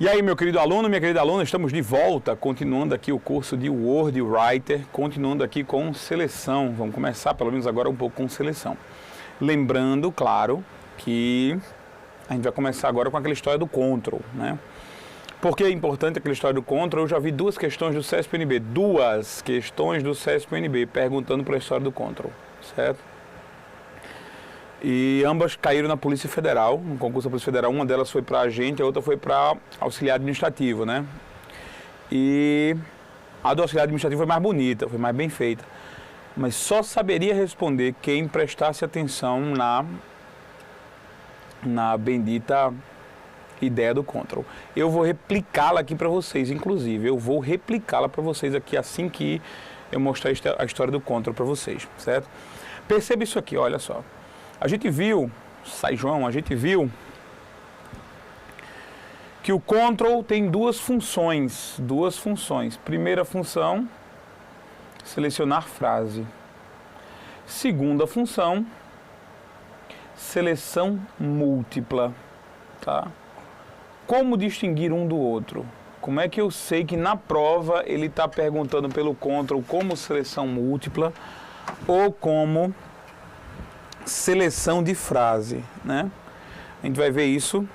E aí, meu querido aluno, minha querida aluna, estamos de volta, continuando aqui o curso de Word Writer, continuando aqui com seleção. Vamos começar, pelo menos agora, um pouco com seleção. Lembrando, claro, que a gente vai começar agora com aquela história do control, né? Por que é importante aquela história do control? Eu já vi duas questões do CESP-UNB, perguntando pela história do control, certo? E ambas caíram na Polícia Federal, no concurso da Polícia Federal. Uma delas foi para agente, a outra foi para auxiliar administrativo, né? E a do auxiliar administrativo foi mais bonita, foi mais bem feita. Mas só saberia responder quem prestasse atenção na bendita ideia do control. Eu vou replicá-la aqui para vocês, inclusive. Eu vou replicá-la para vocês aqui assim que eu mostrar a história do control para vocês, certo? Perceba isso aqui, olha só. A gente viu, a gente viu que o control tem duas funções. Primeira função, selecionar frase. Segunda função, seleção múltipla, tá? Como distinguir um do outro? Como é que eu sei que na prova ele está perguntando pelo control como seleção múltipla ou como seleção de frase, né? A gente vai ver isso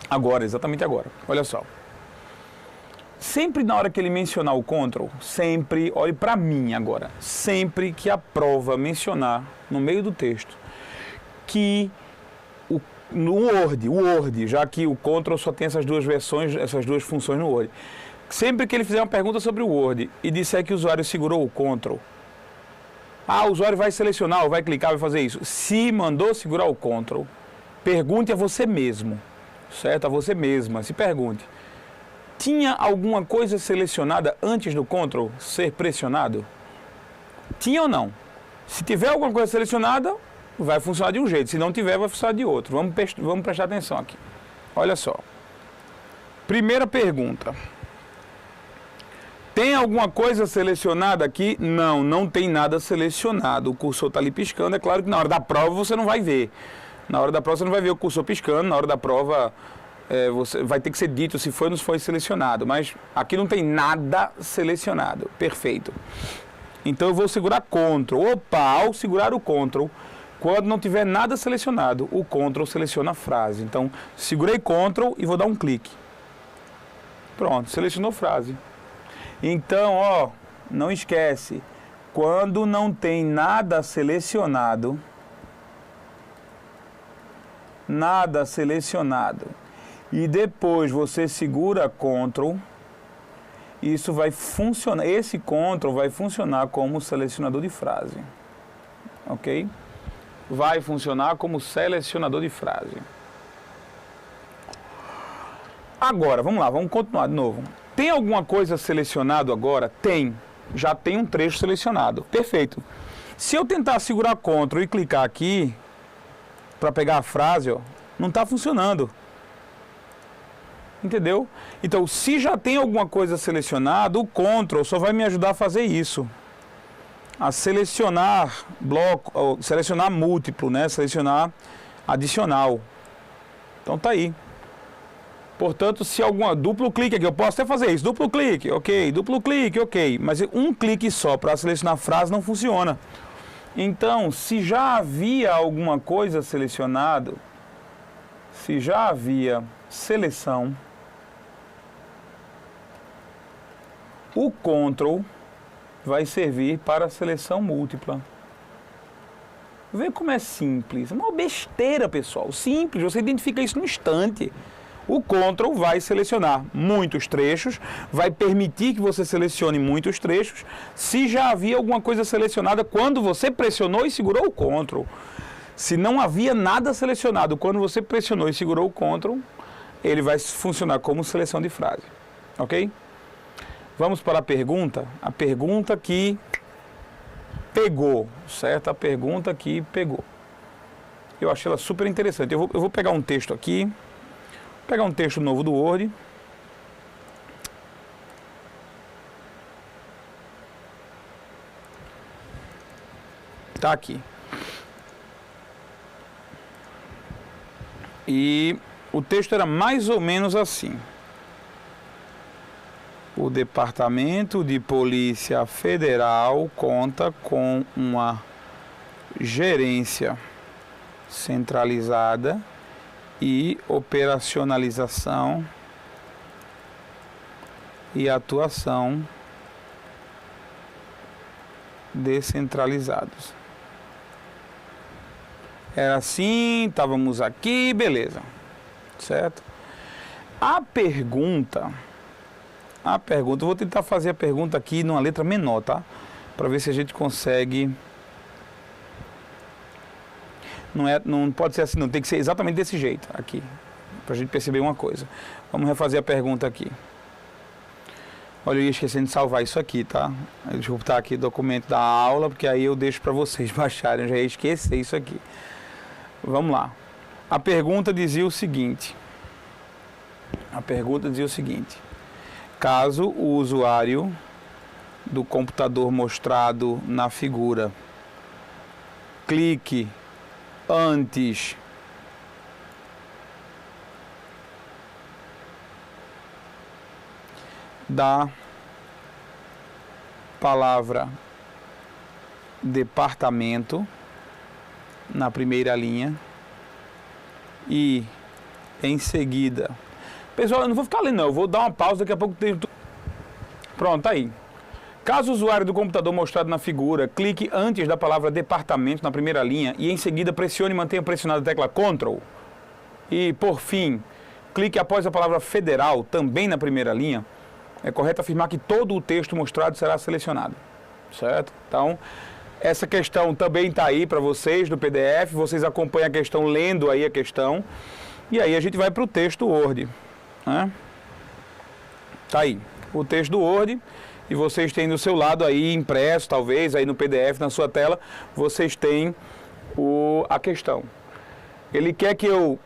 agora, exatamente agora. Olha só. Sempre na hora que ele mencionar o control, sempre, olhe para mim agora, sempre que a prova mencionar no meio do texto que no Word, já que o control só tem essas duas versões, essas duas funções no Word. Sempre que ele fizer uma pergunta sobre o Word e disser que o usuário segurou o control, o usuário vai selecionar ou vai clicar, vai fazer isso. Se mandou segurar o control, pergunte a você mesmo, certo? A você mesma, se pergunte. Tinha alguma coisa selecionada antes do control ser pressionado? Tinha ou não? Se tiver alguma coisa selecionada, vai funcionar de um jeito. Se não tiver, vai funcionar de outro. Vamos prestar atenção aqui. Olha só. Primeira pergunta. Tem alguma coisa selecionada aqui? Não, não tem nada selecionado. O cursor está ali piscando. É claro que na hora da prova você não vai ver. Na hora da prova você não vai ver o cursor piscando. Na hora da prova você vai ter que ser dito se foi ou não foi selecionado. Mas aqui não tem nada selecionado. Perfeito. Então eu vou segurar Ctrl. Opa, ao segurar o Ctrl, quando não tiver nada selecionado, o Ctrl seleciona a frase. Então, segurei Ctrl e vou dar um clique. Pronto, selecionou frase. Então, ó, não esquece, quando não tem nada selecionado, e depois você segura Ctrl, isso vai funcionar, esse Ctrl vai funcionar como selecionador de frase, ok? Vai funcionar como selecionador de frase. Agora, vamos lá, vamos continuar de novo. Tem alguma coisa selecionado agora? Tem. Já tem um trecho selecionado. Perfeito. Se eu tentar segurar Ctrl e clicar aqui, para pegar a frase, ó, não está funcionando. Entendeu? Então, se já tem alguma coisa selecionada, o Ctrl só vai me ajudar a fazer isso. A selecionar bloco, selecionar múltiplo, né? Selecionar adicional. Então tá aí. Portanto, se alguma duplo clique aqui, eu posso até fazer isso, duplo clique, ok, mas um clique só para selecionar a frase não funciona. Então, se já havia alguma coisa selecionado, se já havia seleção, o Ctrl vai servir para seleção múltipla. Vê como é simples, é uma besteira, pessoal, simples, você identifica isso no instante. O Ctrl vai selecionar muitos trechos, vai permitir que você selecione muitos trechos, se já havia alguma coisa selecionada quando você pressionou e segurou o Ctrl. Se não havia nada selecionado quando você pressionou e segurou o Ctrl, ele vai funcionar como seleção de frase, ok? Vamos para a pergunta que pegou, certo? A pergunta que pegou. Eu achei ela super interessante. Eu vou pegar um texto aqui. Pegar um texto novo do Word. Tá aqui. E o texto era mais ou menos assim. O Departamento de Polícia Federal conta com uma gerência centralizada e operacionalização e atuação descentralizados. Era assim, estávamos aqui, beleza, certo? A pergunta, vou tentar fazer a pergunta aqui numa letra menor, tá? Para ver se a gente consegue. Não pode ser assim, não, tem que ser exatamente desse jeito aqui, para a gente perceber uma coisa. Vamos refazer a pergunta aqui. Olha, eu ia esquecendo de salvar isso aqui, tá? Deixa eu botar aqui o documento da aula, porque aí eu deixo para vocês baixarem, eu já ia esquecer isso aqui. Vamos lá. A pergunta dizia o seguinte. Caso o usuário do computador mostrado na figura clique antes da palavra departamento na primeira linha e em seguida, pessoal, eu não vou ficar lendo não, eu vou dar uma pausa, daqui a pouco tem... Pronto, tá aí. Caso o usuário do computador mostrado na figura clique antes da palavra departamento na primeira linha e em seguida pressione e mantenha pressionada a tecla Ctrl e, por fim, clique após a palavra federal também na primeira linha, é correto afirmar que todo o texto mostrado será selecionado, certo? Então, essa questão também está aí para vocês do PDF, vocês acompanham a questão lendo aí a questão, e aí a gente vai para o texto Word, né? Tá aí, o texto do Word, e vocês têm do seu lado aí, impresso talvez, aí no PDF, na sua tela, vocês têm a questão. Ele quer que eu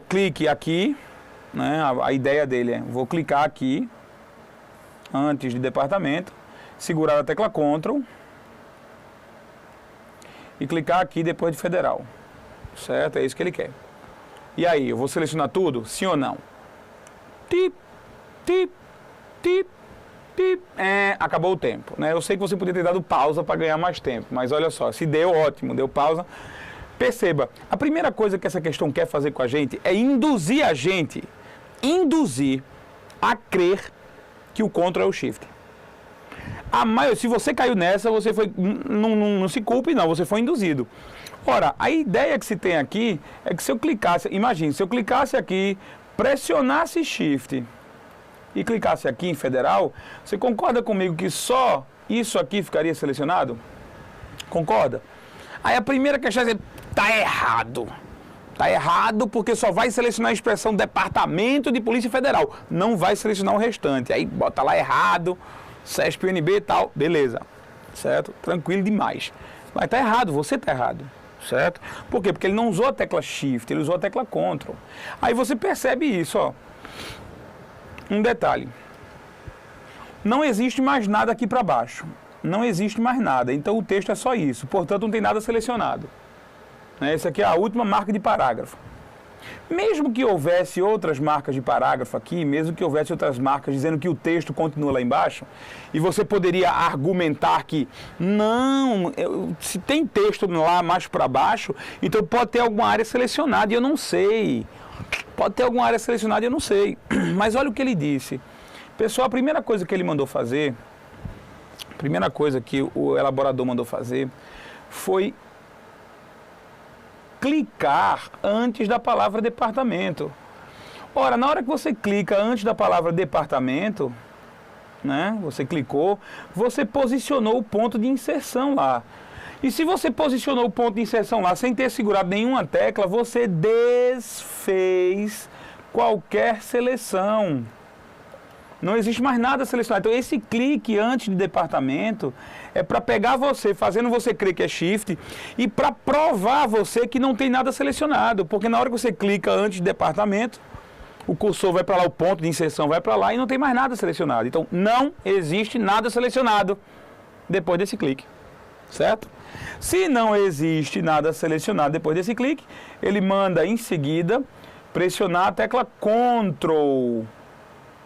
clique aqui, né? A ideia dele é, vou clicar aqui, antes de departamento, segurar a tecla Ctrl e clicar aqui depois de federal, certo? É isso que ele quer. E aí, eu vou selecionar tudo? Sim ou não? Tip, tip, tip, tip. Acabou o tempo, né? Eu sei que você podia ter dado pausa para ganhar mais tempo, mas olha só, se deu, ótimo, deu pausa. Perceba, a primeira coisa que essa questão quer fazer com a gente é induzir a gente, a crer que o Ctrl é o Shift. Se você caiu nessa, você foi, não se culpe não, você foi induzido. Ora, a ideia que se tem aqui é que se eu clicasse, imagine, se eu clicasse aqui, pressionasse Shift e clicasse aqui em federal, você concorda comigo que só isso aqui ficaria selecionado? Concorda? Aí a primeira questão é, tá errado. Tá errado porque só vai selecionar a expressão Departamento de Polícia Federal. Não vai selecionar o restante. Aí bota lá errado, CESP, UNB e tal. Beleza. Certo? Tranquilo demais. Mas tá errado, você tá errado. Certo? Por quê? Porque ele não usou a tecla Shift, ele usou a tecla Ctrl. Aí você percebe isso, ó. Um detalhe. Não existe mais nada aqui para baixo. Não existe mais nada. Então o texto é só isso. Portanto, não tem nada selecionado. Essa aqui é a última marca de parágrafo. Mesmo que houvesse outras marcas de parágrafo aqui, mesmo que houvesse outras marcas dizendo que o texto continua lá embaixo, e você poderia argumentar que não, se tem texto lá mais para baixo, então pode ter alguma área selecionada e eu não sei. Pode ter alguma área selecionada e eu não sei. Mas olha o que ele disse. Pessoal, a primeira coisa que ele mandou fazer, a primeira coisa que o elaborador mandou fazer foi clicar antes da palavra departamento. Ora, na hora que você clica antes da palavra departamento, né, você clicou, você posicionou o ponto de inserção lá. E se você posicionou o ponto de inserção lá sem ter segurado nenhuma tecla, você desfez qualquer seleção. Não existe mais nada selecionado. Então, esse clique antes de departamento é para pegar você, fazendo você crer que é Shift, e para provar a você que não tem nada selecionado. Porque na hora que você clica antes de departamento, o cursor vai para lá, o ponto de inserção vai para lá e não tem mais nada selecionado. Então, não existe nada selecionado depois desse clique. Certo? Se não existe nada selecionado depois desse clique, ele manda em seguida pressionar a tecla Ctrl.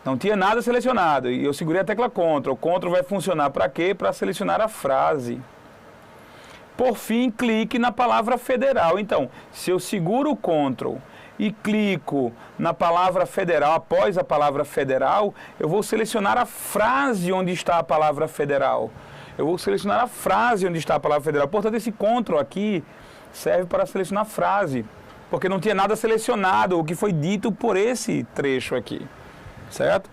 Não tinha nada selecionado e eu segurei a tecla Ctrl. Ctrl vai funcionar para quê? Para selecionar a frase. Por fim, clique na palavra federal. Então, se eu seguro o Ctrl e clico na palavra federal, após a palavra federal, eu vou selecionar a frase onde está a palavra federal. Eu vou selecionar a frase onde está a palavra federal. Portanto, esse Ctrl aqui serve para selecionar a frase, porque não tinha nada selecionado, o que foi dito por esse trecho aqui. Certo?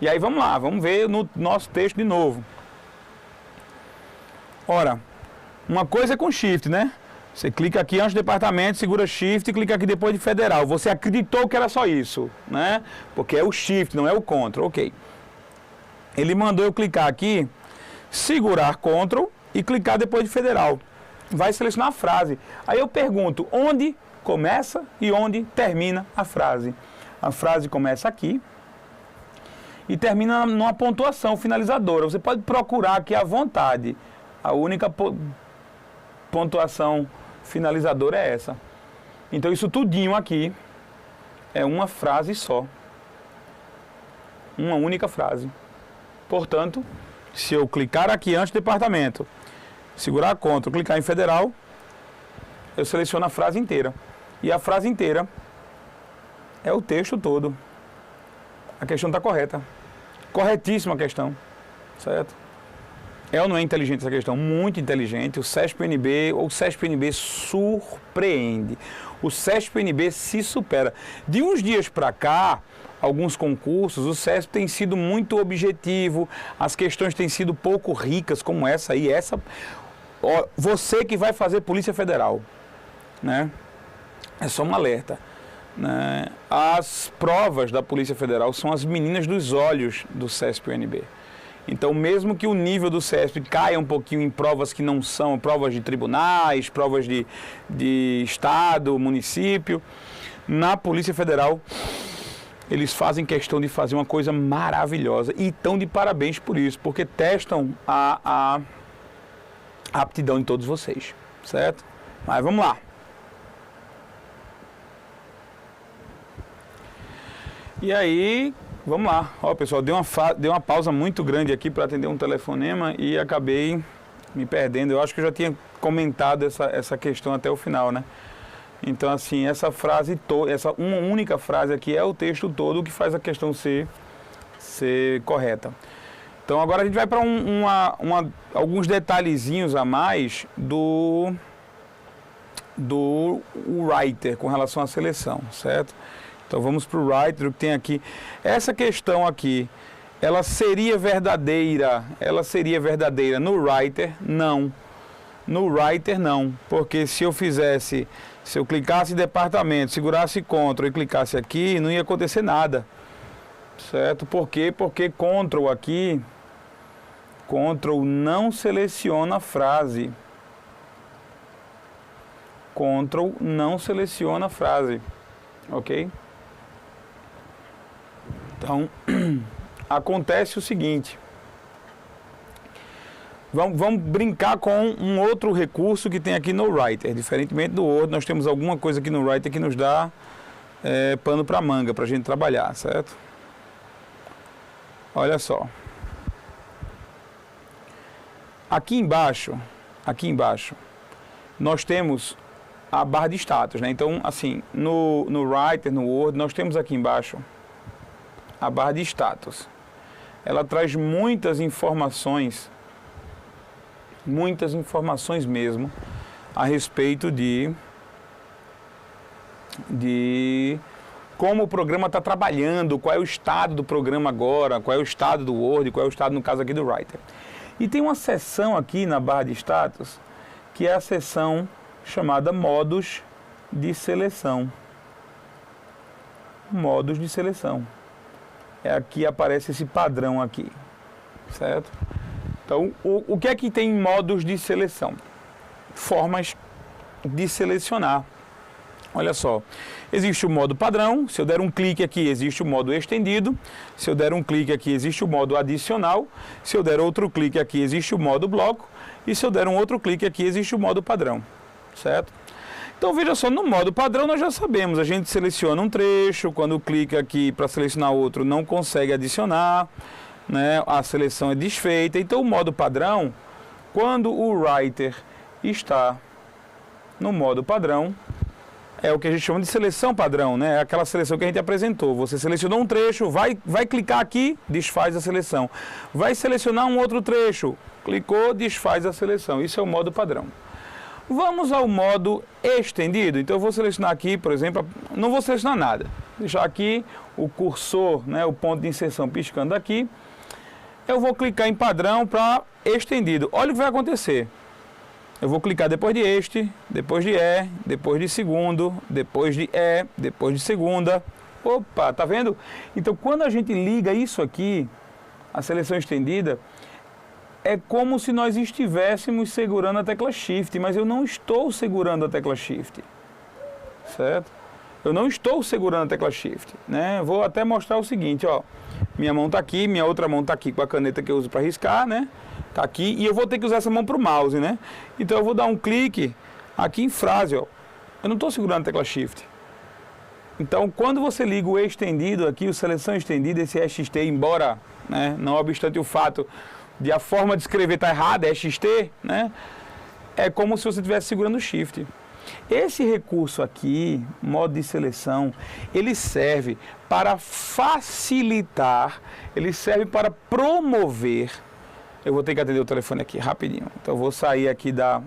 E aí vamos lá, vamos ver no nosso texto de novo. Ora, uma coisa é com Shift, né? Você clica aqui antes do departamento, segura Shift e clica aqui depois de federal. Você acreditou que era só isso, né? Porque é o Shift, não é o Ctrl, ok. Ele mandou eu clicar aqui, segurar Ctrl e clicar depois de federal. Vai selecionar a frase. Aí eu pergunto, onde começa e onde termina a frase? A frase começa aqui e termina numa pontuação finalizadora. Você pode procurar aqui à vontade. A única pontuação finalizadora é essa. Então isso tudinho aqui é uma frase só. Uma única frase. Portanto, se eu clicar aqui antes do departamento, segurar Ctrl, clicar em federal, eu seleciono a frase inteira. E a frase inteira é o texto todo. A questão está correta. Corretíssima a questão. Certo? É ou não é inteligente essa questão? Muito inteligente. O CESP-NB surpreende. O CESP-NB se supera. De uns dias para cá, alguns concursos, o CESP tem sido muito objetivo, as questões têm sido pouco ricas, como essa aí. Ó, você que vai fazer Polícia Federal, né? É só um alerta. Né? As provas da Polícia Federal são as meninas dos olhos do CESP-UNB. Então, mesmo que o nível do CESP caia um pouquinho em provas que não são provas de tribunais, provas de estado, município, na Polícia Federal, eles fazem questão de fazer uma coisa maravilhosa e estão de parabéns por isso, porque testam a aptidão de todos vocês, certo? Mas vamos lá. E aí, vamos lá. Ó, pessoal, deu uma pausa muito grande aqui para atender um telefonema e acabei me perdendo. Eu acho que eu já tinha comentado essa questão até o final, né? Então, assim, essa frase essa uma única frase aqui é o texto todo que faz a questão ser correta. Então, agora a gente vai para alguns detalhezinhos a mais do writer com relação à seleção, certo? Então vamos para o writer, o que tem aqui. Essa questão aqui, ela seria verdadeira no writer? Não. No writer não, porque se eu clicasse em departamento, segurasse Ctrl e clicasse aqui, não ia acontecer nada. Certo? Por quê? Porque Ctrl aqui, Ctrl não seleciona a frase. Ctrl não seleciona a frase. Ok? Então, acontece o seguinte. Vamos brincar com um outro recurso que tem aqui no Writer. Diferentemente do Word, nós temos alguma coisa aqui no Writer que nos dá pano para manga, para a gente trabalhar, certo? Olha só. Aqui embaixo, nós temos a barra de status, né? Então, assim, no Writer, no Word, nós temos aqui embaixo a barra de status. Ela traz muitas informações mesmo, a respeito de como o programa está trabalhando, qual é o estado do programa agora, qual é o estado do Word, qual é o estado, no caso aqui, do Writer. E tem uma seção aqui na barra de status, que é a seção chamada modos de seleção. Modos de seleção. Aqui aparece esse padrão aqui, certo? Então, o que é que tem em modos de seleção? Formas de selecionar. Olha só, existe o modo padrão, se eu der um clique aqui, existe o modo estendido, se eu der um clique aqui, existe o modo adicional, se eu der outro clique aqui, existe o modo bloco, e se eu der um outro clique aqui, existe o modo padrão, certo? Então veja só, no modo padrão nós já sabemos, a gente seleciona um trecho, quando clica aqui para selecionar outro não consegue adicionar, né? A seleção é desfeita. Então o modo padrão, quando o writer está no modo padrão, é o que a gente chama de seleção padrão, né? É aquela seleção que a gente apresentou. Você selecionou um trecho, vai clicar aqui, desfaz a seleção. Vai selecionar um outro trecho, clicou, desfaz a seleção. Isso é o modo padrão. Vamos ao modo estendido. Então eu vou selecionar aqui, por exemplo, não vou selecionar nada. Deixar aqui o cursor, né, o ponto de inserção piscando aqui. Eu vou clicar em padrão para estendido. Olha o que vai acontecer. Eu vou clicar depois de este, depois de E, depois de segundo, depois de E, depois de segunda. Opa, tá vendo? Então quando a gente liga isso aqui, a seleção estendida, é como se nós estivéssemos segurando a tecla Shift, mas eu não estou segurando a tecla Shift, certo? Eu não estou segurando a tecla Shift, né? Vou até mostrar o seguinte, ó. Minha mão está aqui, minha outra mão está aqui com a caneta que eu uso para riscar, né? Está aqui, e eu vou ter que usar essa mão para o mouse, né? Então eu vou dar um clique aqui em frase, ó. Eu não estou segurando a tecla Shift. Então, quando você liga o estendido aqui, o seleção estendida, esse EXT, embora, né, não obstante o fato de a forma de escrever estar errada, EXT, né, é como se você estivesse segurando o Shift. Esse recurso aqui, modo de seleção, ele serve para facilitar, ele serve para promover. Eu vou ter que atender o telefone aqui rapidinho. Então, eu vou sair aqui da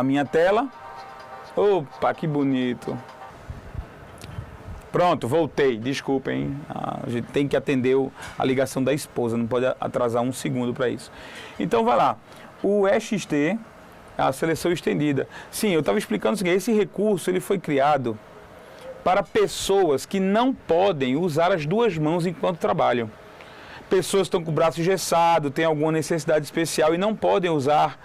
minha tela. Opa, que bonito. Pronto, voltei. Desculpem, a gente tem que atender a ligação da esposa, não pode atrasar um segundo para isso. Então, vai lá. O EXT, a seleção estendida. Sim, eu estava explicando o seguinte, esse recurso ele foi criado para pessoas que não podem usar as duas mãos enquanto trabalham. Pessoas que estão com o braço engessado, têm alguma necessidade especial e não podem usar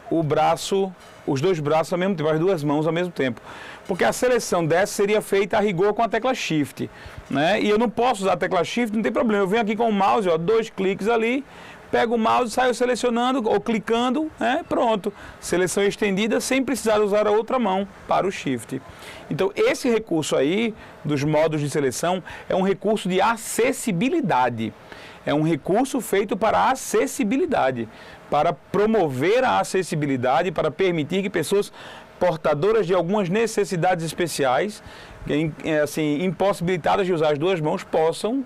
o braço, os dois braços ao mesmo tempo, as duas mãos ao mesmo tempo. Porque a seleção dessa seria feita a rigor com a tecla Shift, né? E eu não posso usar a tecla Shift, não tem problema. Eu venho aqui com o mouse, ó, 2 cliques ali, pego o mouse, saio selecionando ou clicando, né? Pronto. Seleção estendida sem precisar usar a outra mão para o Shift. Então, esse recurso aí, dos modos de seleção, é um recurso de acessibilidade. É um recurso feito para a acessibilidade, para promover a acessibilidade, para permitir que pessoas portadoras de algumas necessidades especiais, assim, impossibilitadas de usar as duas mãos, possam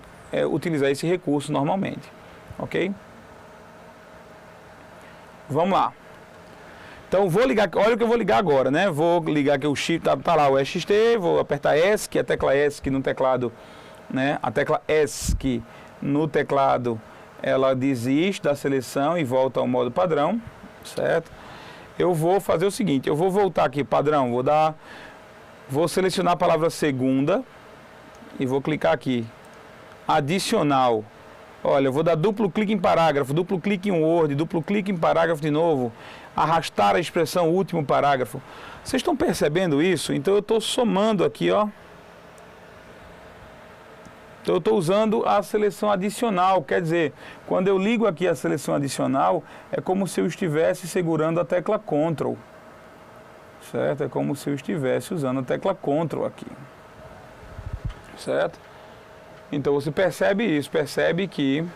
utilizar esse recurso normalmente. Ok? Vamos lá. Então, vou ligar, olha o que eu vou ligar agora, né? Vou ligar aqui o Shift, tá lá o EXT, vou apertar ESC, a tecla ESC no teclado, né? A tecla ESC no teclado, ela desiste da seleção e volta ao modo padrão, certo? Eu vou fazer o seguinte, eu vou voltar aqui, padrão, vou selecionar a palavra segunda e vou clicar aqui, adicional. Olha, eu vou dar duplo clique em parágrafo, duplo clique em Word, duplo clique em parágrafo de novo, arrastar a expressão último parágrafo. Vocês estão percebendo isso? Então eu estou somando aqui, ó. Então eu estou usando a seleção adicional, quer dizer, quando eu ligo aqui a seleção adicional, é como se eu estivesse segurando a tecla Ctrl, certo? É como se eu estivesse usando a tecla Ctrl aqui, certo? Então você percebe isso, percebe que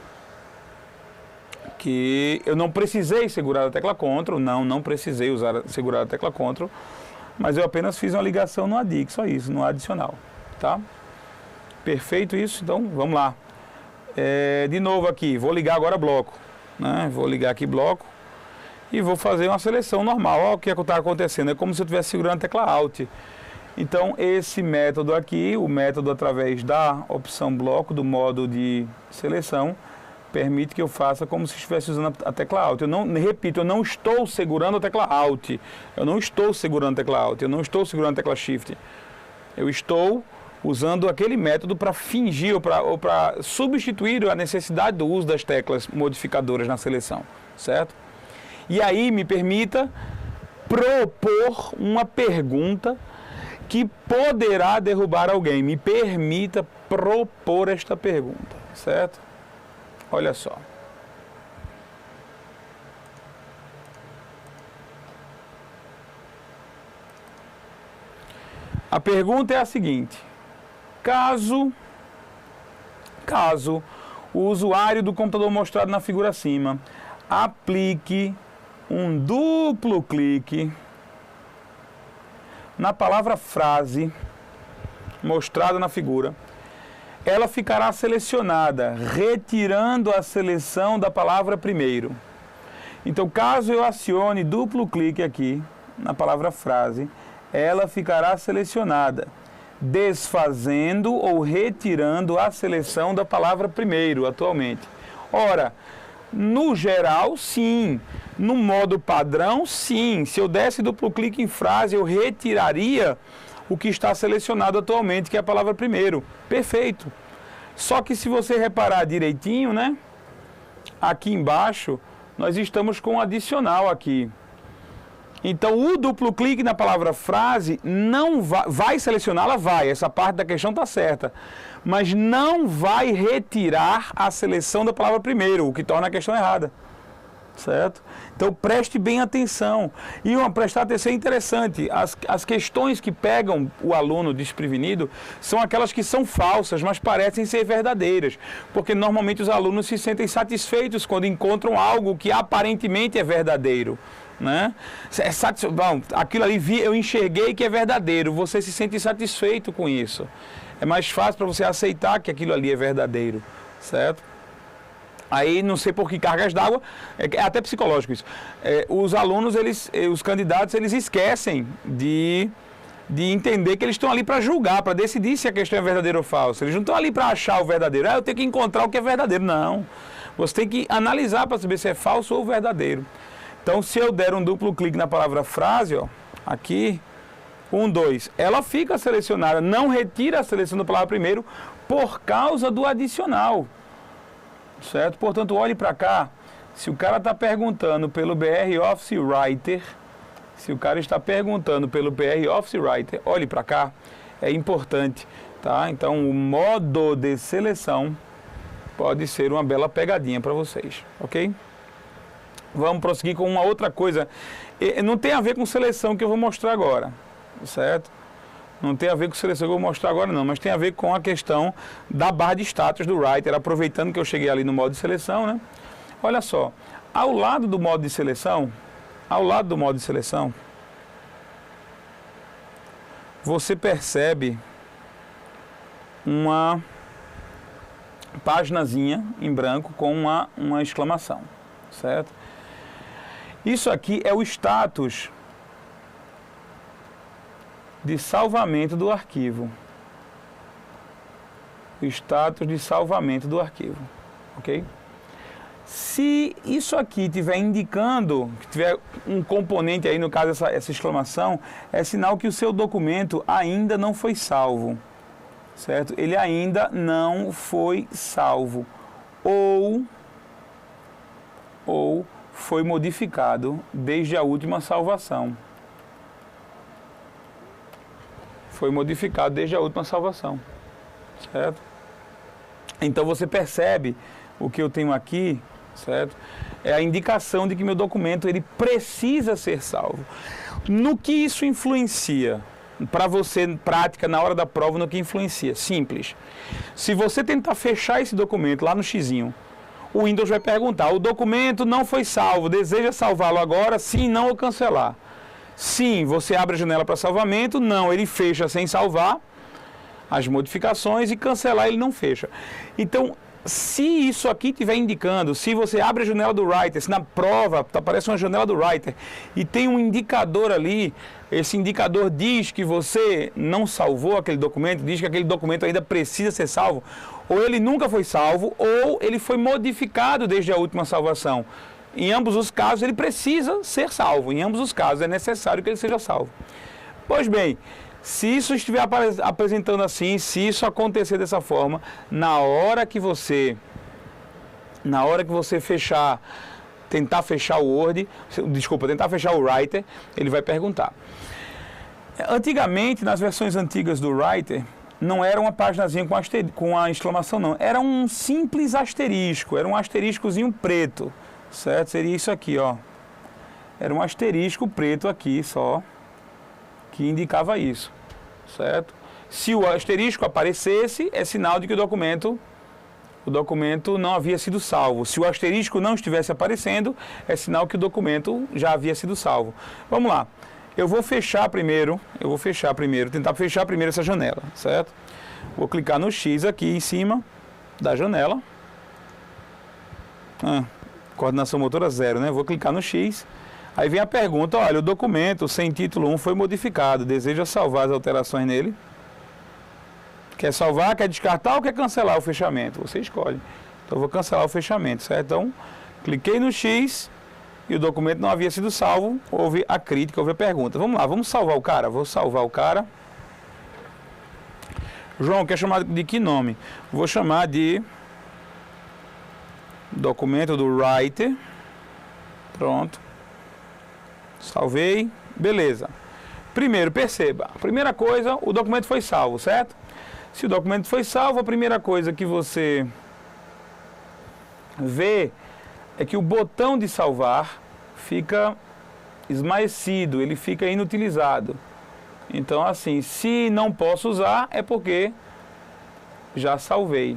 eu não precisei segurar a tecla Ctrl, não precisei segurar a tecla Ctrl, mas eu apenas fiz uma ligação no ADIC, só isso, no adicional, tá? Perfeito isso? Então, vamos lá. De novo aqui, vou ligar agora bloco, né? Vou ligar aqui bloco e vou fazer uma seleção normal. Olha o que está acontecendo, é como se eu estivesse segurando a tecla Alt. Então, esse método aqui, o método através da opção bloco, do modo de seleção, permite que eu faça como se estivesse usando a tecla Alt. Eu não, repito, eu não estou segurando a tecla Alt. Eu não estou segurando a tecla Alt, eu não estou segurando a tecla Shift. Eu estou usando aquele método para fingir ou para substituir a necessidade do uso das teclas modificadoras na seleção, certo? E aí me permita propor uma pergunta que poderá derrubar alguém. Me permita propor esta pergunta, certo? Olha só. A pergunta é a seguinte: caso o usuário do computador mostrado na figura acima aplique um duplo clique na palavra frase mostrada na figura, ela ficará selecionada, retirando a seleção da palavra primeiro. Então, caso eu acione duplo clique aqui na palavra frase, ela ficará selecionada, desfazendo ou retirando a seleção da palavra primeiro, atualmente. Ora, no geral, sim. No modo padrão, sim. Se eu desse duplo clique em frase, eu retiraria o que está selecionado atualmente, que é a palavra primeiro. Perfeito. Só que se você reparar direitinho, né? Aqui embaixo, nós estamos com um adicional aqui. Então, o duplo clique na palavra frase não vai selecioná-la? Vai. Essa parte da questão está certa. Mas não vai retirar a seleção da palavra primeiro, o que torna a questão errada. Certo? Então, preste bem atenção. E prestar atenção é interessante. As questões que pegam o aluno desprevenido são aquelas que são falsas, mas parecem ser verdadeiras. Porque, normalmente, os alunos se sentem satisfeitos quando encontram algo que aparentemente é verdadeiro. Né? Bom, aquilo ali eu enxerguei que é verdadeiro, você se sente satisfeito com isso. É mais fácil para você aceitar que aquilo ali é verdadeiro, certo? Aí, não sei por que cargas d'água, é até psicológico isso. Os alunos, os candidatos, eles esquecem de entender que eles estão ali para julgar, para decidir se a questão é verdadeira ou falsa. Eles não estão ali para achar o verdadeiro. Eu tenho que encontrar o que é verdadeiro. Não. Você tem que analisar para saber se é falso ou verdadeiro. Então, se eu der um duplo clique na palavra frase, ó, aqui, 1, 2, ela fica selecionada, não retira a seleção da palavra primeiro por causa do adicional, certo? Portanto, olhe para cá, se o cara está perguntando pelo BR Office Writer, olhe para cá, é importante, tá? Então, o modo de seleção pode ser uma bela pegadinha para vocês, ok? Vamos prosseguir com uma outra coisa. Não tem a ver com seleção que eu vou mostrar agora, certo? Não tem a ver com seleção que eu vou mostrar agora não, mas tem a ver com a questão da barra de status do Writer, aproveitando que eu cheguei ali no modo de seleção, né? Olha só, ao lado do modo de seleção, você percebe uma paginazinha em branco com uma exclamação, certo? Isso aqui é o status de salvamento do arquivo. O status de salvamento do arquivo, ok? Se isso aqui estiver indicando, que tiver um componente aí, no caso essa exclamação, é sinal que o seu documento ainda não foi salvo, certo? Ele ainda não foi salvo. Ou foi modificado desde a última salvação. Foi modificado desde a última salvação, certo? Então você percebe o que eu tenho aqui, certo? É a indicação de que meu documento ele precisa ser salvo. No que isso influencia? Para você, prática, na hora da prova, no que influencia? Simples. Se você tentar fechar esse documento lá no xizinho, o Windows vai perguntar, o documento não foi salvo, deseja salvá-lo agora? Sim, não ou cancelar. Sim, você abre a janela para salvamento, não, ele fecha sem salvar as modificações e cancelar ele não fecha. Então, se isso aqui estiver indicando, se você abre a janela do Writer, se na prova aparece uma janela do Writer e tem um indicador ali, esse indicador diz que você não salvou aquele documento, diz que aquele documento ainda precisa ser salvo, ou ele nunca foi salvo, ou ele foi modificado desde a última salvação. Em ambos os casos, ele precisa ser salvo. Em ambos os casos, é necessário que ele seja salvo. Pois bem, se isso estiver apresentando assim, se isso acontecer dessa forma, na hora que você tentar fechar o Writer, ele vai perguntar. Antigamente, nas versões antigas do Writer, não era uma paginazinha com a exclamação, não. Era um simples asterisco, era um asteriscozinho preto, certo? Seria isso aqui, ó. Era um asterisco preto aqui só, que indicava isso, certo? Se o asterisco aparecesse, é sinal de que o documento não havia sido salvo. Se o asterisco não estivesse aparecendo, é sinal que o documento já havia sido salvo. Vamos lá. Eu vou fechar primeiro, tentar fechar primeiro essa janela, certo? Vou clicar no X aqui em cima da janela. Coordenação motora 0, né? Vou clicar no X. Aí vem a pergunta, olha, o documento sem título 1 foi modificado. Deseja salvar as alterações nele? Quer salvar, quer descartar ou quer cancelar o fechamento? Você escolhe. Então eu vou cancelar o fechamento, certo? Então, cliquei no X e o documento não havia sido salvo. Houve a crítica, houve a pergunta. Vamos lá, vamos salvar o cara. Vou salvar o cara. João, quer chamar de que nome? Vou chamar de documento do writer. Pronto. Salvei. Beleza. Primeiro, perceba. Primeira coisa, o documento foi salvo, certo? Se o documento foi salvo, a primeira coisa que você vê é que o botão de salvar fica esmaecido, ele fica inutilizado. Então, assim, se não posso usar, é porque já salvei.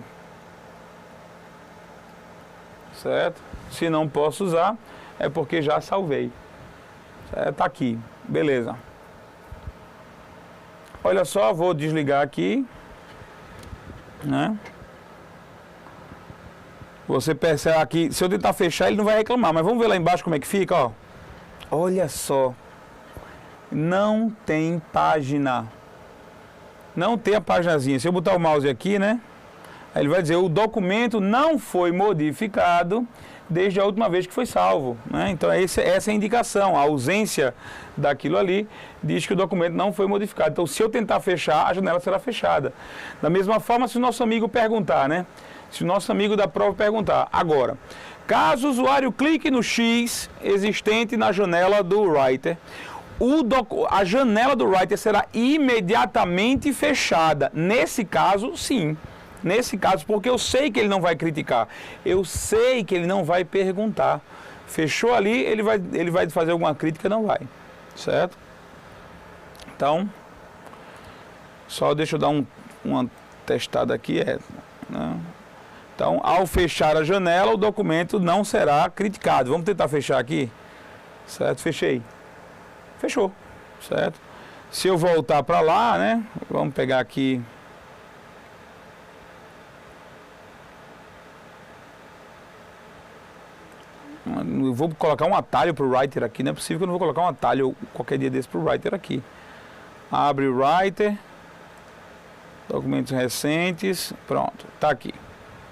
Certo? Se não posso usar, é porque já salvei. Certo? Tá aqui. Beleza. Olha só, vou desligar aqui. Né? Você percebe aqui, se eu tentar fechar, ele não vai reclamar. Mas vamos ver lá embaixo como é que fica, ó. Olha só. Não tem página. Não tem a paginazinha. Se eu botar o mouse aqui, né? Aí ele vai dizer, o documento não foi modificado desde a última vez que foi salvo, né? Então essa é a indicação, a ausência daquilo ali diz que o documento não foi modificado. Então se eu tentar fechar, a janela será fechada. Da mesma forma, se o nosso amigo perguntar, né? Se o nosso amigo da prova perguntar, agora, caso o usuário clique no X existente na janela do writer, a janela do writer será imediatamente fechada. Nesse caso, sim. Nesse caso, porque eu sei que ele não vai criticar, eu sei que ele não vai perguntar. Fechou ali, ele vai fazer alguma crítica, não vai, certo? Então, só deixa eu dar uma testada aqui, né? Então, ao fechar a janela, o documento não será criticado. Vamos tentar fechar aqui, certo? Fechei. Fechou, certo? Se eu voltar para lá, né? Vamos pegar aqui. Eu vou colocar um atalho para o writer aqui, não é possível que eu não vou colocar um atalho qualquer dia desse para o writer aqui. Abre o writer, documentos recentes, pronto, está aqui,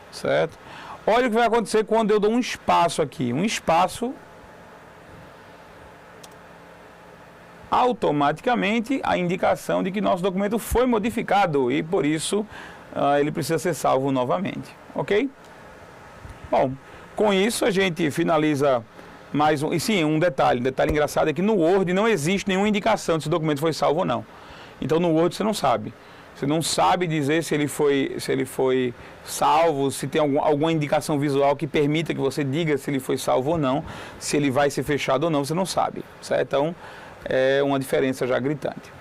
certo? Olha o que vai acontecer quando eu dou um espaço aqui, automaticamente a indicação de que nosso documento foi modificado e por isso ele precisa ser salvo novamente, ok? Bom, com isso a gente finaliza mais um. E sim, um detalhe engraçado é que no Word não existe nenhuma indicação de se o documento foi salvo ou não. Então no Word você não sabe. Você não sabe dizer se ele foi salvo, se tem alguma indicação visual que permita que você diga se ele foi salvo ou não, se ele vai ser fechado ou não, você não sabe. Certo? Então é uma diferença já gritante.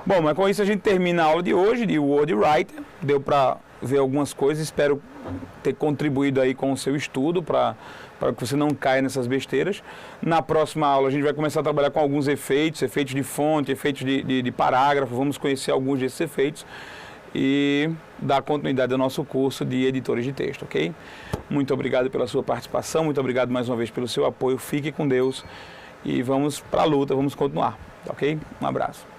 Bom, mas com isso a gente termina a aula de hoje de Word Writer. Deu para ver algumas coisas, espero ter contribuído aí com o seu estudo para que você não caia nessas besteiras. Na próxima aula a gente vai começar a trabalhar com alguns efeitos de fonte, efeitos de parágrafo, vamos conhecer alguns desses efeitos e dar continuidade ao nosso curso de editores de texto, ok? Muito obrigado pela sua participação, muito obrigado mais uma vez pelo seu apoio, fique com Deus e vamos para a luta, vamos continuar, ok? Um abraço.